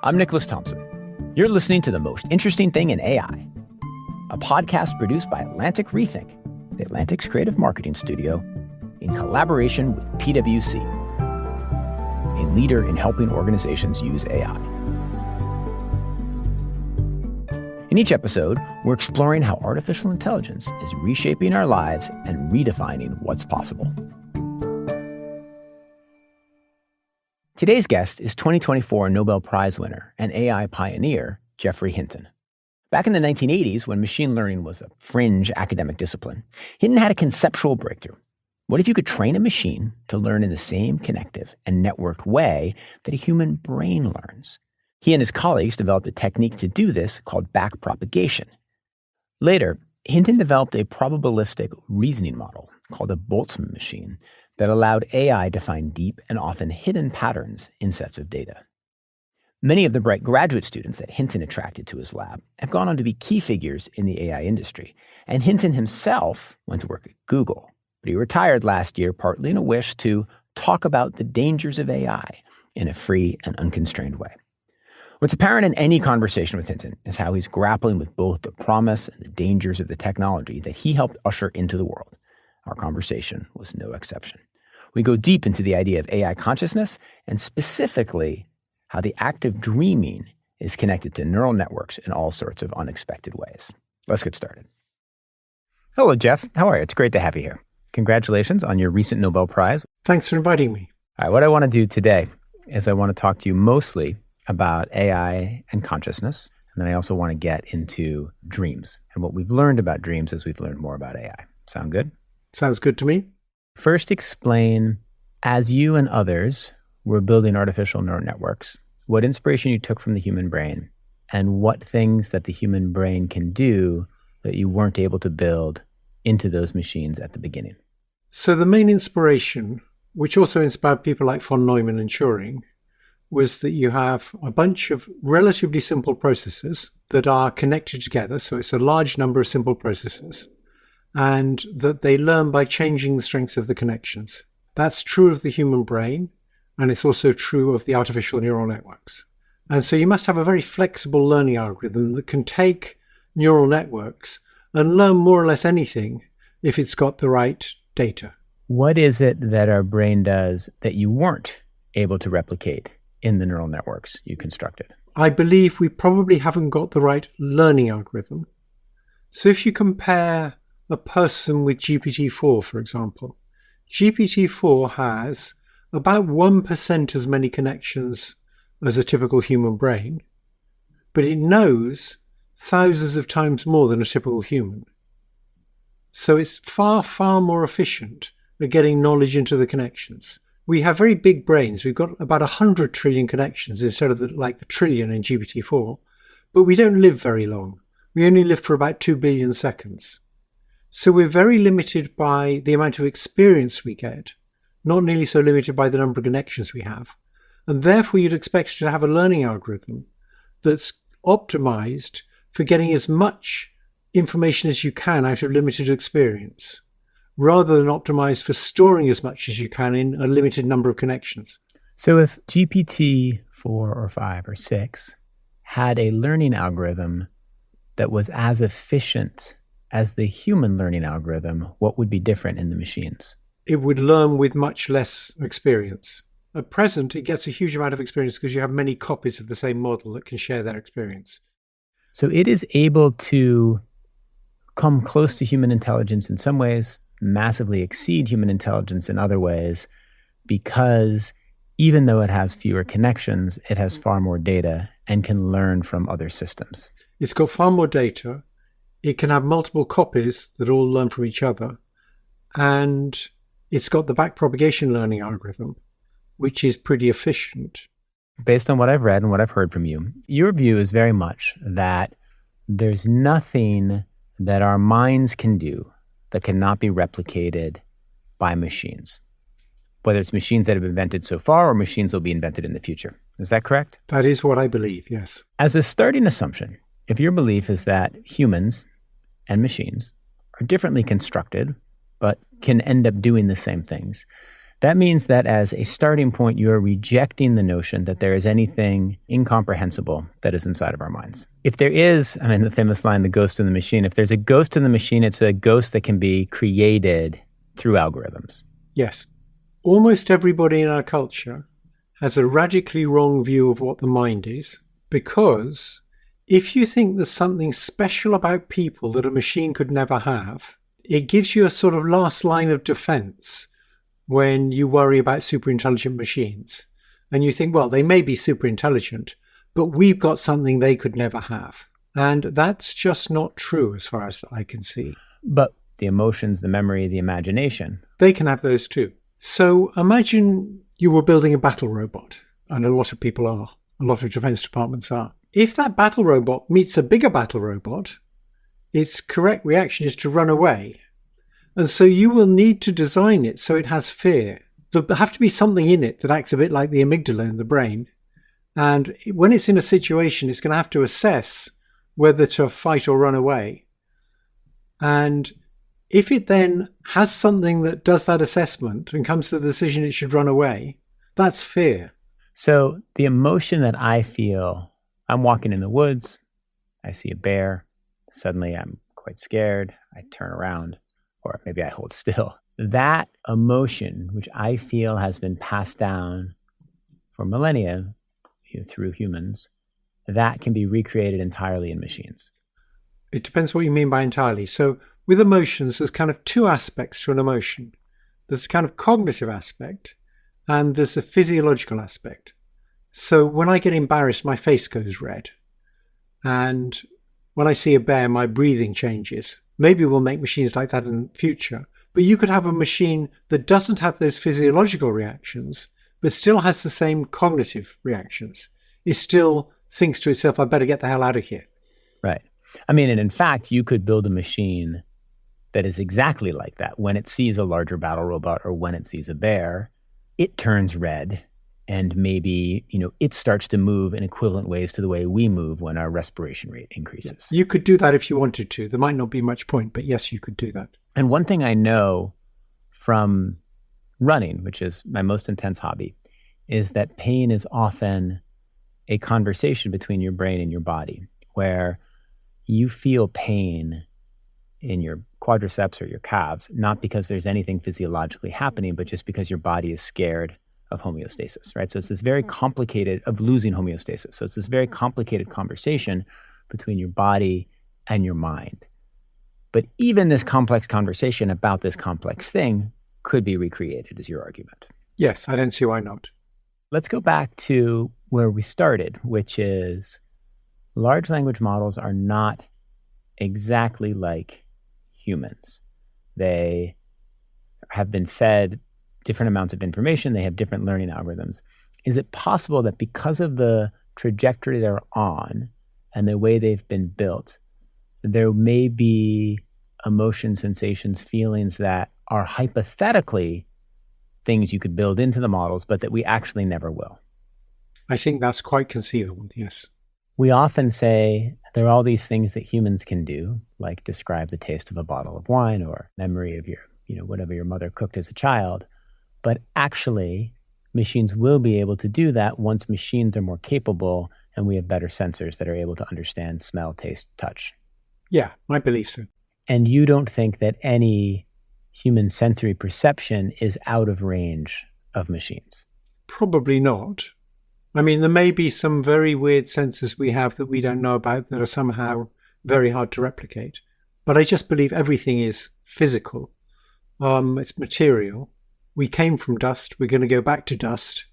I'm Nicholas Thompson. You're listening to The Most Interesting Thing in AI, a podcast produced by Atlantic Rethink, the Atlantic's creative marketing studio, in collaboration with PwC, a leader in helping organizations use AI. In each episode, we're exploring how artificial intelligence is reshaping our lives and redefining what's possible. Today's guest is 2024 Nobel Prize winner and AI pioneer, Geoffrey Hinton. Back in the 1980s, when machine learning was a fringe academic discipline, Hinton had a conceptual breakthrough. What if you could train a machine to learn in the same connective and networked way that a human brain learns? He and his colleagues developed a technique to do this called backpropagation. Later, Hinton developed a probabilistic reasoning model called a Boltzmann machine that allowed AI to find deep and often hidden patterns in sets of data. Many of the bright graduate students that Hinton attracted to his lab have gone on to be key figures in the AI industry, and Hinton himself went to work at Google, but he retired last year partly in a wish to talk about the dangers of AI in a free and unconstrained way. What's apparent in any conversation with Hinton is how he's grappling with both the promise and the dangers of the technology that he helped usher into the world. Our conversation was no exception. We go deep into the idea of AI consciousness and specifically how the act of dreaming is connected to neural networks in all sorts of unexpected ways. Let's get started. Hello, Geoff. How are you? It's great to have you here. Congratulations on your recent Nobel Prize. Thanks for inviting me. All right, what I want to do today is I want to talk to you mostly about AI and consciousness, and then I also want to get into dreams and what we've learned about dreams as we've learned more about AI. Sound good? Sounds good to me. First, explain, as you and others were building artificial neural networks, what inspiration you took from the human brain and what things that the human brain can do that you weren't able to build into those machines at the beginning. So the main inspiration, which also inspired people like von Neumann and Turing, was that you have a bunch of relatively simple processes that are connected together. So it's a large number of simple processes, and that they learn by changing the strengths of the connections. That's true of the human brain, and it's also true of the artificial neural networks. And so you must have a very flexible learning algorithm that can take neural networks and learn more or less anything if it's got the right data. What is it that our brain does that you weren't able to replicate in the neural networks you constructed? I believe we probably haven't got the right learning algorithm. So if you compare a person with GPT-4, for example, GPT-4 has about 1% as many connections as a typical human brain, but it knows thousands of times more than a typical human. So it's far, far more efficient at getting knowledge into the connections. We have very big brains. We've got about 100 trillion connections instead of the trillion in GPT-4, but we don't live very long. We only live for about 2 billion seconds. So we're very limited by the amount of experience we get, not nearly so limited by the number of connections we have. And therefore, you'd expect to have a learning algorithm that's optimized for getting as much information as you can out of limited experience, rather than optimized for storing as much as you can in a limited number of connections. So if GPT-4 or 5 or 6 had a learning algorithm that was as efficient as the human learning algorithm, what would be different in the machines? It would learn with much less experience. At present, it gets a huge amount of experience because you have many copies of the same model that can share their experience. So it is able to come close to human intelligence in some ways, massively exceed human intelligence in other ways, because even though it has fewer connections, it has far more data and can learn from other systems. It's got far more data. It can have multiple copies that all learn from each other. And it's got the backpropagation learning algorithm, which is pretty efficient. Based on what I've read and what I've heard from you, your view is very much that there's nothing that our minds can do that cannot be replicated by machines, whether it's machines that have been invented so far or machines that will be invented in the future. Is that correct? That is what I believe, yes. As a starting assumption, if your belief is that humans and machines are differently constructed, but can end up doing the same things, That means that as a starting point, you are rejecting the notion that there is anything incomprehensible that is inside of our minds. If there is, I mean, the famous line, the ghost in the machine, if there's a ghost in the machine, it's a ghost that can be created through algorithms. Yes. Almost everybody in our culture has a radically wrong view of what the mind is, because if you think there's something special about people that a machine could never have, it gives you a sort of last line of defense when you worry about superintelligent machines. And you think, well, they may be superintelligent, but we've got something they could never have. And that's just not true as far as I can see. But the emotions, the memory, the imagination, they can have those too. So imagine you were building a battle robot, and a lot of people are, a lot of defense departments are. If that battle robot meets a bigger battle robot, its correct reaction is to run away. And so you will need to design it so it has fear. There'll have to be something in it that acts a bit like the amygdala in the brain. And when it's in a situation, it's going to have to assess whether to fight or run away. And if it then has something that does that assessment and comes to the decision it should run away, that's fear. So the emotion that I feel, I'm walking in the woods, I see a bear, suddenly I'm quite scared, I turn around, or maybe I hold still. That emotion, which I feel has been passed down for millennia through humans, that can be recreated entirely in machines. It depends what you mean by entirely. So with emotions, there's kind of two aspects to an emotion. There's a kind of cognitive aspect, and there's a physiological aspect. So when I get embarrassed, my face goes red. And when I see a bear, my breathing changes. Maybe we'll make machines like that in the future. But you could have a machine that doesn't have those physiological reactions, but still has the same cognitive reactions. It still thinks to itself, I better get the hell out of here. Right. I mean, and in fact, you could build a machine that is exactly like that. When it sees a larger battle robot or when it sees a bear, it turns red. And maybe, it starts to move in equivalent ways to the way we move when our respiration rate increases. You could do that if you wanted to. There might not be much point, but yes, you could do that. And one thing I know from running, which is my most intense hobby, is that pain is often a conversation between your brain and your body, where you feel pain in your quadriceps or your calves, not because there's anything physiologically happening, but just because your body is scared of homeostasis, right? So it's this very complicated, of losing homeostasis. So it's this very complicated conversation between your body and your mind. But even this complex conversation about this complex thing could be recreated, is your argument. Yes, I don't see why not. Let's go back to where we started, which is large language models are not exactly like humans. They have been fed different amounts of information. They have different learning algorithms. Is it possible that because of the trajectory they're on and the way they've been built, there may be emotions, sensations, feelings that are hypothetically things you could build into the models, but that we actually never will? I think that's quite conceivable, yes. We often say there are all these things that humans can do, like describe the taste of a bottle of wine or memory of your, whatever your mother cooked as a child. But actually, machines will be able to do that once machines are more capable and we have better sensors that are able to understand smell, taste, touch. Yeah, I believe so. And you don't think that any human sensory perception is out of range of machines? Probably not. I mean, there may be some very weird sensors we have that we don't know about that are somehow very hard to replicate. But I just believe everything is physical. It's material. We came from dust. We're going to go back to dust.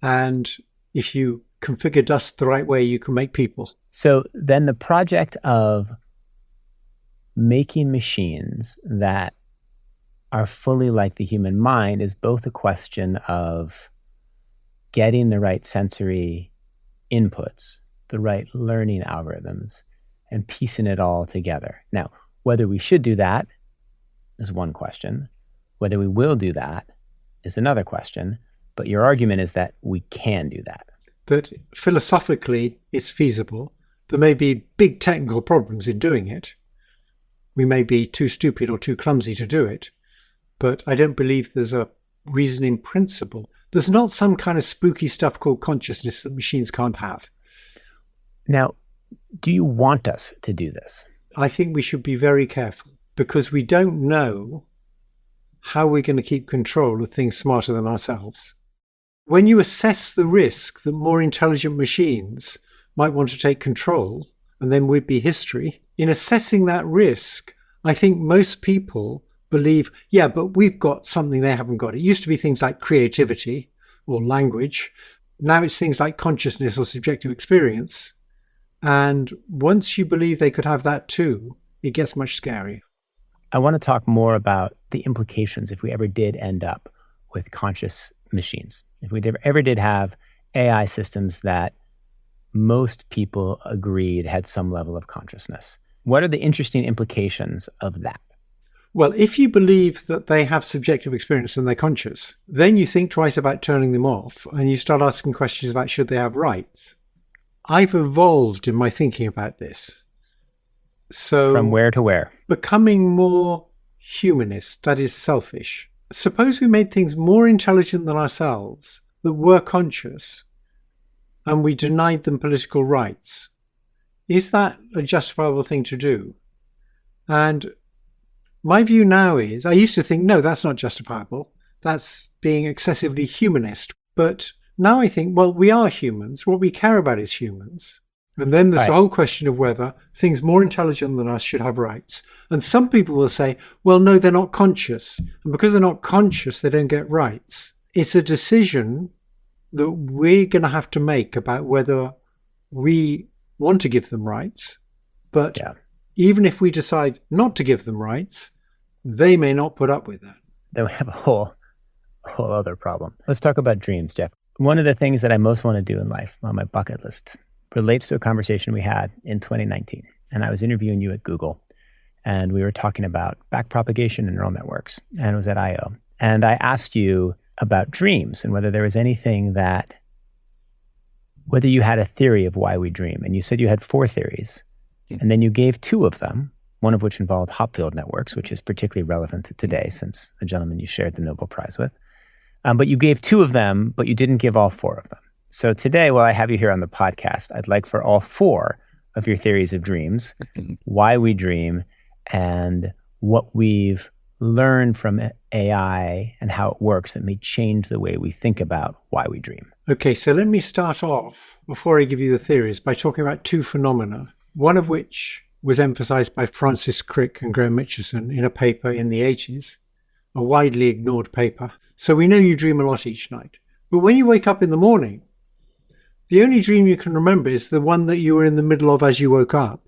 And if you configure dust the right way, you can make people. So then the project of making machines that are fully like the human mind is both a question of getting the right sensory inputs, the right learning algorithms, and piecing it all together. Now, whether we should do that is one question. Whether we will do that is another question. But your argument is that we can do that. That philosophically it's feasible. There may be big technical problems in doing it. We may be too stupid or too clumsy to do it. But I don't believe there's a reasoning principle. There's not some kind of spooky stuff called consciousness that machines can't have. Now, do you want us to do this? I think we should be very careful because we don't know how we're going to keep control of things smarter than ourselves. When you assess the risk that more intelligent machines might want to take control, and then we'd be history, in assessing that risk, I think most people believe, yeah, but we've got something they haven't got. It used to be things like creativity or language. Now it's things like consciousness or subjective experience. And once you believe they could have that too, it gets much scarier. I want to talk more about the implications if we ever did end up with conscious machines. If we ever did have AI systems that most people agreed had some level of consciousness. What are the interesting implications of that? Well, if you believe that they have subjective experience and they're conscious, then you think twice about turning them off and you start asking questions about should they have rights. I've evolved in my thinking about this. So from where to where? Becoming more humanist, that is selfish. Suppose we made things more intelligent than ourselves that were conscious and we denied them political rights. Is that a justifiable thing to do? And my view now is, I used to think, no, that's not justifiable. That's being excessively humanist. But now I think, well, we are humans. What we care about is humans. And then there's the whole question of whether things more intelligent than us should have rights. And some people will say, well, no, they're not conscious. And because they're not conscious, they don't get rights. It's a decision that we're going to have to make about whether we want to give them rights. But even if we decide not to give them rights, they may not put up with that. Then we have a whole other problem. Let's talk about dreams, Geoff. One of the things that I most want to do in life on my bucket list relates to a conversation we had in 2019. And I was interviewing you at Google, and we were talking about backpropagation and neural networks, and it was at I/O. And I asked you about dreams and whether there was anything whether you had a theory of why we dream. And you said you had 4 theories. And then you gave 2 of them, one of which involved Hopfield networks, which is particularly relevant to today since the gentleman you shared the Nobel Prize with. But you gave 2 of them, but you didn't give all 4 of them. So today, while I have you here on the podcast, I'd like for all 4 of your theories of dreams, why we dream, and what we've learned from AI and how it works that may change the way we think about why we dream. Okay, so let me start off, before I give you the theories, by talking about 2 phenomena, one of which was emphasized by Francis Crick and Graham Mitchison in a paper in the 80s, a widely ignored paper. So we know you dream a lot each night. But when you wake up in the morning, the only dream you can remember is the one that you were in the middle of as you woke up.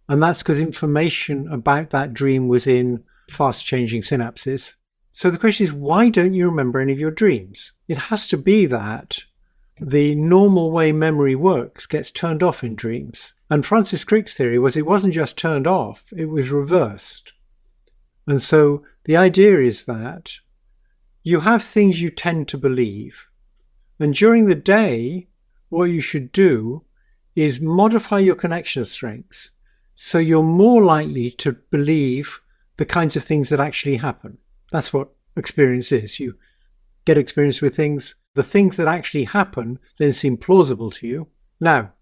And that's because information about that dream was in fast-changing synapses. So the question is, why don't you remember any of your dreams? It has to be that the normal way memory works gets turned off in dreams. And Francis Crick's theory was it wasn't just turned off, it was reversed. And so the idea is that you have things you tend to believe. And during the day, what you should do is modify your connection strengths so you're more likely to believe the kinds of things that actually happen. That's what experience is. You get experience with things. The things that actually happen then seem plausible to you. Now,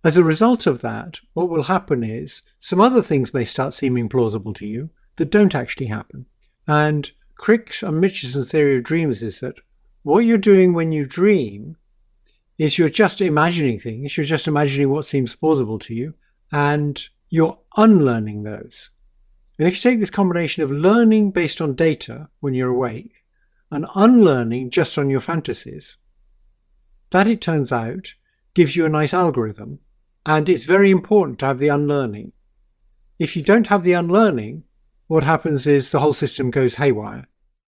as a result of that, what will happen is some other things may start seeming plausible to you that don't actually happen. And Crick's and Mitchison's theory of dreams is that what you're doing when you dream is you're just imagining things. You're just imagining what seems plausible to you, and you're unlearning those. And if you take this combination of learning based on data when you're awake and unlearning just on your fantasies, that, it turns out, gives you a nice algorithm. And it's very important to have the unlearning. If you don't have the unlearning, what happens is the whole system goes haywire.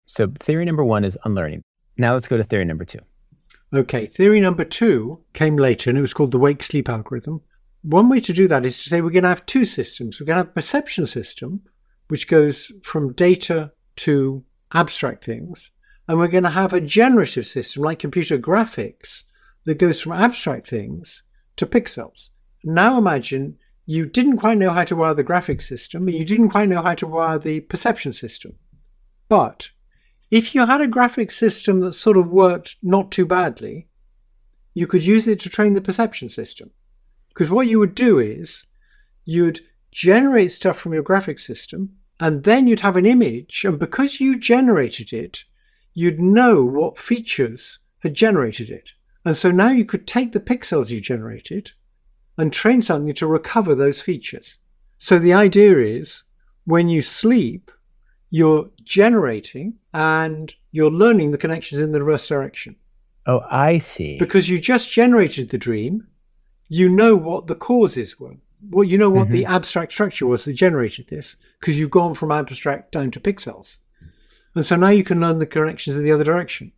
So theory number 1 is unlearning. Now let's go to theory number 2. Okay, theory number 2 came later, and it was called the wake-sleep algorithm. One way to do that is to say we're going to have 2 systems. We're going to have a perception system, which goes from data to abstract things. And we're going to have a generative system like computer graphics that goes from abstract things to pixels. Now imagine you didn't quite know how to wire the graphics system, and you didn't quite know how to wire the perception system. But If you had a graphic system that sort of worked not too badly, you could use it to train the perception system. Because what you would do is you'd generate stuff from your graphic system, and then you'd have an image, and because you generated it, you'd know what features had generated it. And so now you could take the pixels you generated and train something to recover those features. So the idea is when you sleep, you're generating and you're learning the connections in the reverse direction. Oh, I see. Because you just generated the dream, you know what the causes were. Well, you know what the abstract structure was that generated this, because you've gone from abstract down to pixels. And so now you can learn the connections in the other direction.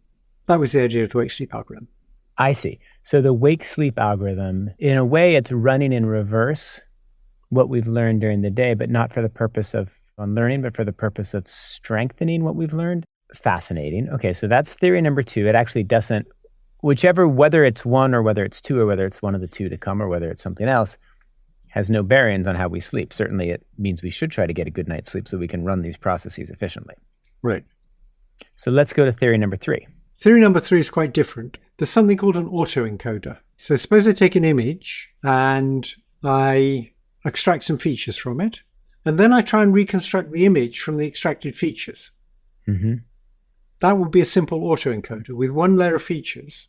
That was the idea of the wake-sleep algorithm. I see. So the wake-sleep algorithm, in a way, it's running in reverse what we've learned during the day, but not for the purpose of learning, but for the purpose of strengthening what we've learned. Fascinating. Okay, so that's theory number 2. It actually doesn't, whether it's 1 or whether it's 2 or whether it's one of the 2 to come or whether it's something else, has no bearings on how we sleep. Certainly it means we should try to get a good night's sleep so we can run these processes efficiently. Right. So let's go to theory number 3. Theory number 3 is quite different. There's something called an autoencoder. So suppose I take an image and I extract some features from it, and then I try and reconstruct the image from the extracted features. That would be a simple autoencoder with one layer of features.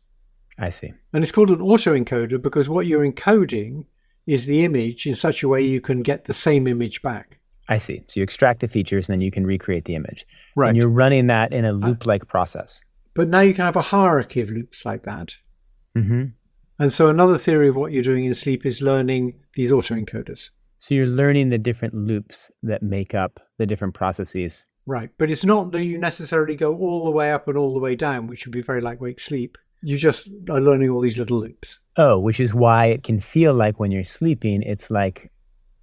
I see. And it's called an autoencoder because what you're encoding is the image in such a way you can get the same image back. I see. So you extract the features and then you can recreate the image. Right. And you're running that in a loop-like process. But now you can have a hierarchy of loops like that. And so another theory of what you're doing in sleep is learning these autoencoders. So you're learning the different loops that make up the different processes. Right. But it's not that you necessarily go all the way up and all the way down, which would be very like wake sleep. You just are learning all these little loops. Oh, which is why it can feel like when you're sleeping, it's like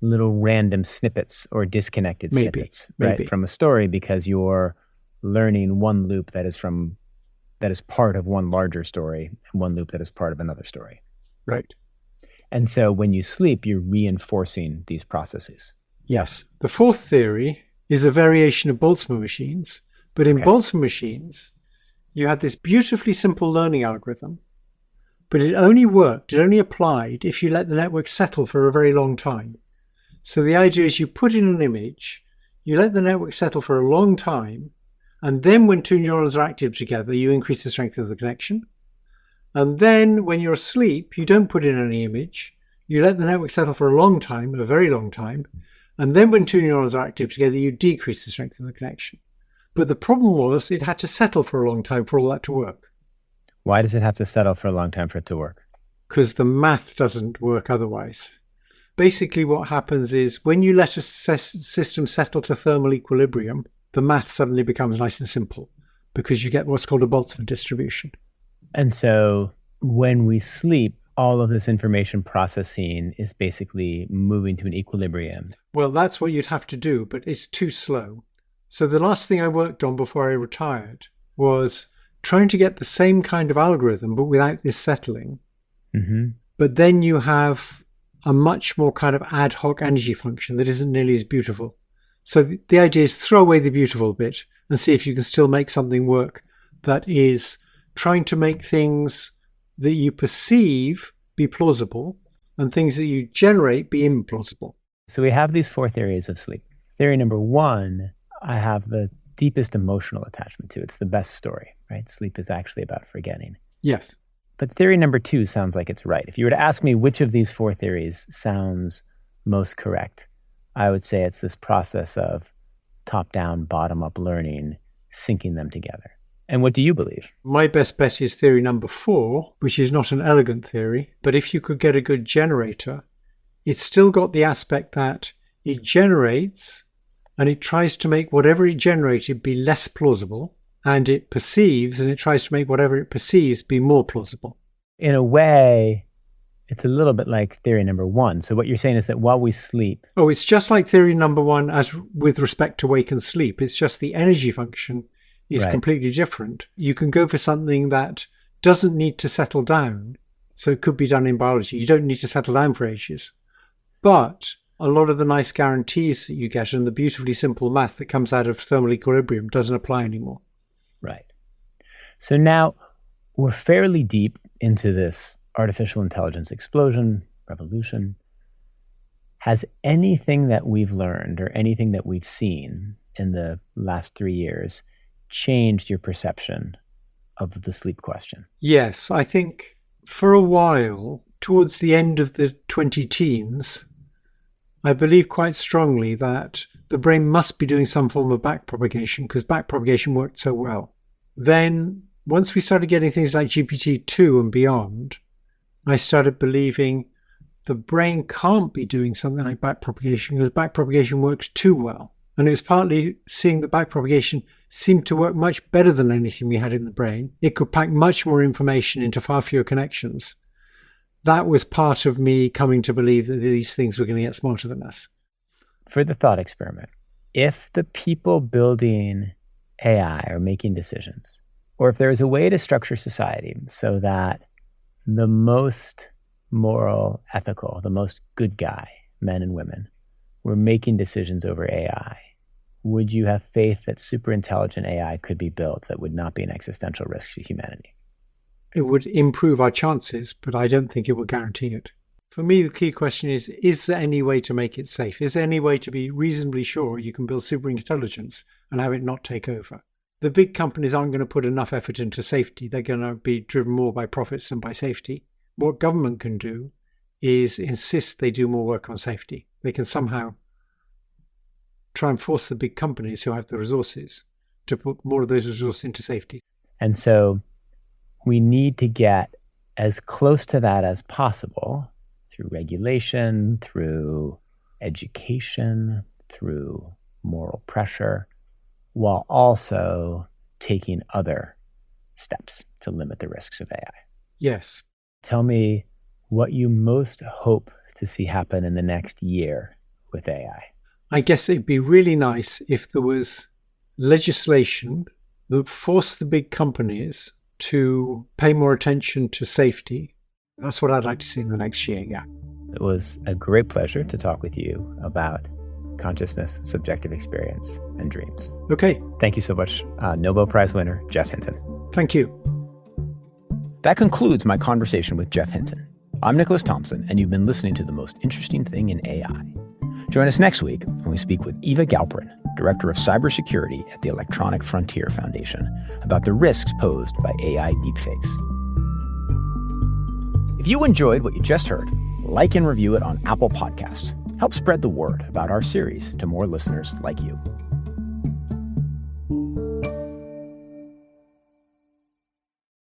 little random snippets or disconnected snippets, right, from a story, because you're learning one loop that is part of one larger story and one loop that is part of another story. Right. And so when you sleep, you're reinforcing these processes. Yes. The fourth theory is a variation of Boltzmann machines. But in Boltzmann machines, you had this beautifully simple learning algorithm, but it only applied if you let the network settle for a very long time. So the idea is you put in an image, you let the network settle for a long time, and then when two neurons are active together, you increase the strength of the connection. And then when you're asleep, you don't put in any image, you let the network settle for a long time, a very long time, and then when two neurons are active together, you decrease the strength of the connection. But the problem was it had to settle for a long time for all that to work. Why does it have to settle for a long time for it to work? Because the math doesn't work otherwise. Basically what happens is when you let a system settle to thermal equilibrium, the math suddenly becomes nice and simple because you get what's called a Boltzmann distribution. And so when we sleep, all of this information processing is basically moving to an equilibrium. Well, that's what you'd have to do, but it's too slow. So the last thing I worked on before I retired was trying to get the same kind of algorithm, but without this settling. But then you have a much more kind of ad hoc energy function that isn't nearly as beautiful. So the idea is throw away the beautiful bit and see if you can still make something work that is trying to make things that you perceive be plausible and things that you generate be implausible. So we have these 4 theories of sleep. Theory number 1, I have the deepest emotional attachment to. It's the best story, right? Sleep is actually about forgetting. Yes. But theory number 2 sounds like it's right. If you were to ask me which of these 4 theories sounds most correct, I would say it's this process of top-down, bottom-up learning, syncing them together. And what do you believe? My best bet is theory number 4, which is not an elegant theory, but if you could get a good generator, it's still got the aspect that it generates and it tries to make whatever it generated be less plausible, and it perceives and it tries to make whatever it perceives be more plausible. In a way, it's a little bit like theory number 1. So what you're saying is that while we sleep... Oh, it's just like theory number 1 as with respect to wake and sleep. It's just the energy function is completely different. You can go for something that doesn't need to settle down. So it could be done in biology. You don't need to settle down for ages. But a lot of the nice guarantees that you get and the beautifully simple math that comes out of thermal equilibrium doesn't apply anymore. So now we're fairly deep into this artificial intelligence explosion, revolution. Has anything that we've learned or anything that we've seen in the last 3 years changed your perception of the sleep question? Yes, I think for a while, towards the end of the 20-teens, I believe quite strongly that the brain must be doing some form of backpropagation because backpropagation worked so well. Then, once we started getting things like GPT-2 and beyond, I started believing the brain can't be doing something like backpropagation because backpropagation works too well. And it was partly seeing that backpropagation seemed to work much better than anything we had in the brain. It could pack much more information into far fewer connections. That was part of me coming to believe that these things were going to get smarter than us. For the thought experiment, if the people building AI are making decisions, or if there is a way to structure society so that the most moral, ethical, the most good guy, men and women, were making decisions over AI, would you have faith that superintelligent AI could be built that would not be an existential risk to humanity? It would improve our chances, but I don't think it would guarantee it. For me, the key question is there any way to make it safe? Is there any way to be reasonably sure you can build superintelligence and have it not take over? The big companies aren't going to put enough effort into safety. They're going to be driven more by profits than by safety. What government can do is insist they do more work on safety. They can somehow try and force the big companies who have the resources to put more of those resources into safety. And so we need to get as close to that as possible through regulation, through education, through moral pressure, while also taking other steps to limit the risks of AI. Yes. Tell me what you most hope to see happen in the next year with AI. I guess it'd be really nice if there was legislation that forced the big companies to pay more attention to safety. That's what I'd like to see in the next year, yeah. It was a great pleasure to talk with you about consciousness, subjective experience, and dreams. Okay. Thank you so much, Nobel Prize winner, Geoff Hinton. Thank you. That concludes my conversation with Geoff Hinton. I'm Nicholas Thompson, and you've been listening to The Most Interesting Thing in AI. Join us next week when we speak with Eva Galperin, Director of Cybersecurity at the Electronic Frontier Foundation, about the risks posed by AI deepfakes. If you enjoyed what you just heard, like and review it on Apple Podcasts. Help spread the word about our series to more listeners like you.